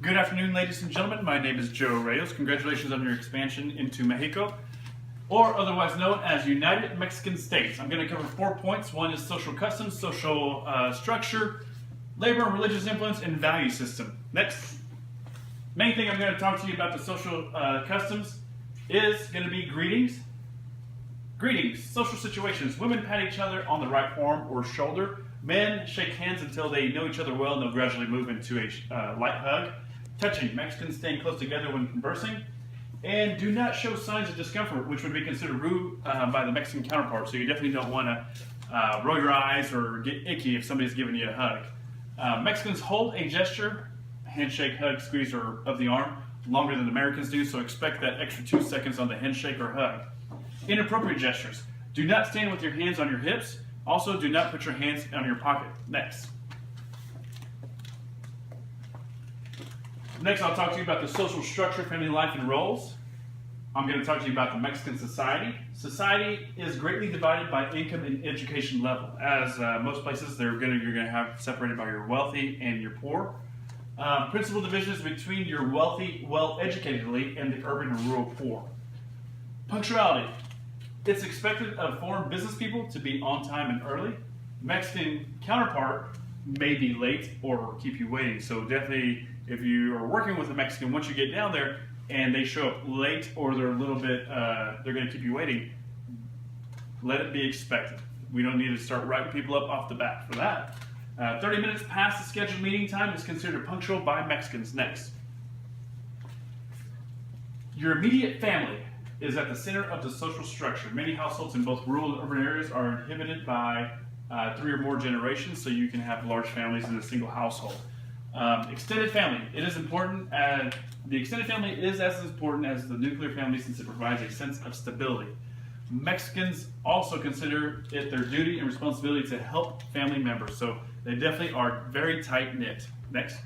Good afternoon, ladies and gentlemen. My name is Joe Reyes. Congratulations on your expansion into Mexico, or otherwise known as United Mexican States. I'm going to cover 4 points. One is social customs, social structure, labor and religious influence, and value system. Next, main thing I'm going to talk to you about the social customs is going to be greetings. Greetings, social situations. Women pat each other on the right arm or shoulder. Men shake hands until they know each other well, and they'll gradually move into a light hug. Touching. Mexicans staying close together when conversing. And do not show signs of discomfort, which would be considered rude by the Mexican counterpart. So you definitely don't want to roll your eyes or get icky if somebody's giving you a hug. Mexicans hold a gesture, handshake, hug, squeeze, or of the arm longer than Americans do, so expect that extra 2 seconds on the handshake or hug. Inappropriate gestures. Do not stand with your hands on your hips. Also, do not put your hands on your pocket. Next, I'll talk to you about the social structure, family life, and roles. I'm going to talk to you about the Mexican society. Society is greatly divided by income and education level. As most places, you're going to have separated by your wealthy and your poor. Principal divisions between your wealthy, well-educated elite and the urban and rural poor. Punctuality. It's expected of foreign business people to be on time and early. Mexican counterpart may be late or keep you waiting. So definitely, if you are working with a Mexican, once you get down there and they show up late or they're a little bit, they're going to keep you waiting, let it be expected. We don't need to start writing people up off the bat for that. 30 minutes past the scheduled meeting time is considered punctual by Mexicans. Next. Your immediate family is at the center of the social structure. Many households in both rural and urban areas are inhibited by 3 or more generations, so you can have large families in a single household. Extended family. It is important. The extended family is as important as the nuclear family since it provides a sense of stability. Mexicans also consider it their duty and responsibility to help family members, so they definitely are very tight-knit. Next.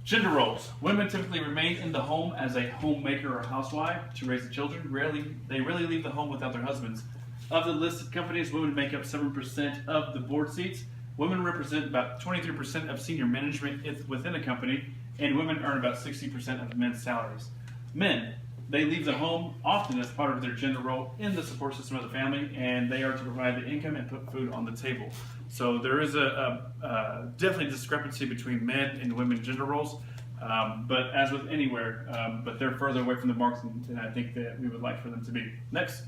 Gender roles. Women typically remain in the home as a homemaker or housewife to raise the children. They rarely leave the home without their husbands. Of the listed companies, women make up 7% of the board seats. Women represent about 23% of senior management within a company, and women earn about 60% of men's salaries. Men, they leave the home often as part of their gender role in the support system of the family, and they are to provide the income and put food on the table. So there is a definitely discrepancy between men and women gender roles, but as with anywhere, but they're further away from the mark than I think that we would like for them to be. Next,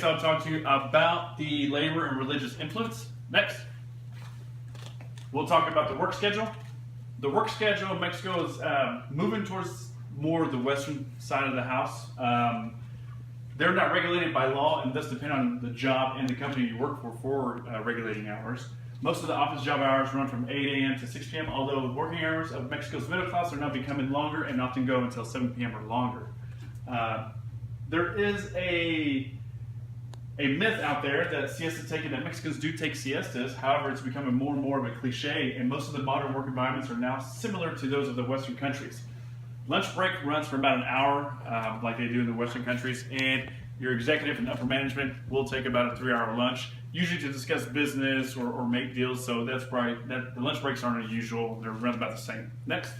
I'll talk to you about the labor and religious influence. Next, we'll talk about the work schedule. The work schedule in Mexico is moving towards more the western side of the house. They're not regulated by law and thus depend on the job and the company you work for regulating hours. Most of the office job hours run from 8 a.m. to 6 p.m., although the working hours of Mexico's middle class are now becoming longer and often go until 7 p.m. or longer. There is a myth out there that that Mexicans do take siestas. However, it's becoming more and more of a cliche, and most of the modern work environments are now similar to those of the Western countries. Lunch break runs for about an hour, like they do in the Western countries, and your executive and upper management will take about a 3-hour lunch, usually to discuss business or make deals. So that's probably the lunch breaks aren't unusual; they're run about the same. Next.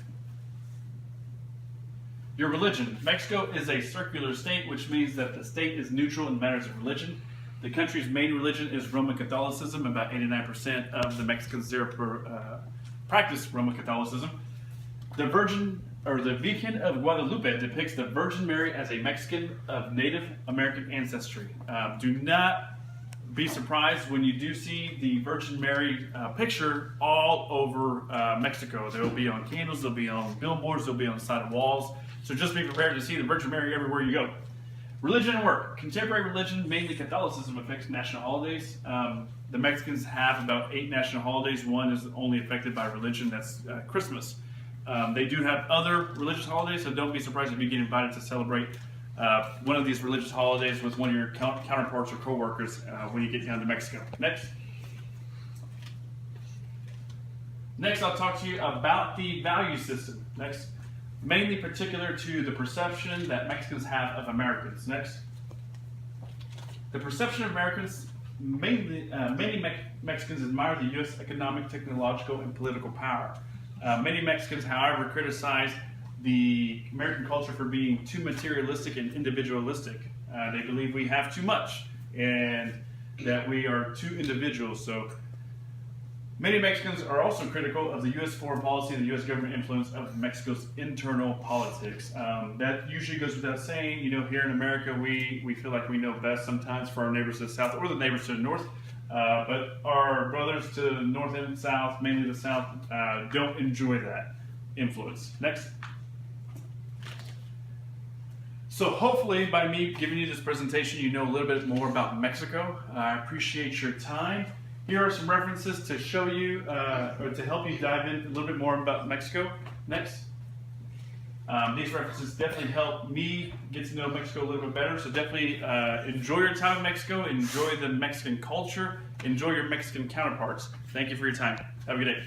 Your religion. Mexico is a circular state, which means that the state is neutral in matters of religion. The country's main religion is Roman Catholicism. About 89% of the Mexicans there practice Roman Catholicism. The Virgin of Guadalupe depicts the Virgin Mary as a Mexican of Native American ancestry. Do not be surprised when you do see the Virgin Mary picture all over Mexico. They'll be on candles, they'll be on billboards, they'll be on the side of walls. So just be prepared to see the Virgin Mary everywhere you go. Religion and work. Contemporary religion, mainly Catholicism, affects national holidays. The Mexicans have about 8 national holidays. One is only affected by religion, that's Christmas. They do have other religious holidays, so don't be surprised if you get invited to celebrate one of these religious holidays with one of your counterparts or co-workers when you get down to Mexico. Next, I'll talk to you about the value system. Next. Mainly particular to the perception that Mexicans have of Americans. Next. The perception of Americans many Mexicans admire the U.S. economic, technological, and political power. Many Mexicans, however, criticize the American culture for being too materialistic and individualistic. They believe we have too much and that we are too individual. So many Mexicans are also critical of the U.S. foreign policy and the U.S. government influence of Mexico's internal politics. That usually goes without saying. You know, here in America, we feel like we know best sometimes for our neighbors to the south or the neighbors to the north. But our brothers to the north and south, mainly the south, don't enjoy that influence. Next. So hopefully by me giving you this presentation, you know a little bit more about Mexico. I appreciate your time. Here are some references to show you, or to help you dive in a little bit more about Mexico. Next. These references definitely help me get to know Mexico a little bit better. So definitely enjoy your time in Mexico, enjoy the Mexican culture, enjoy your Mexican counterparts. Thank you for your time. Have a good day.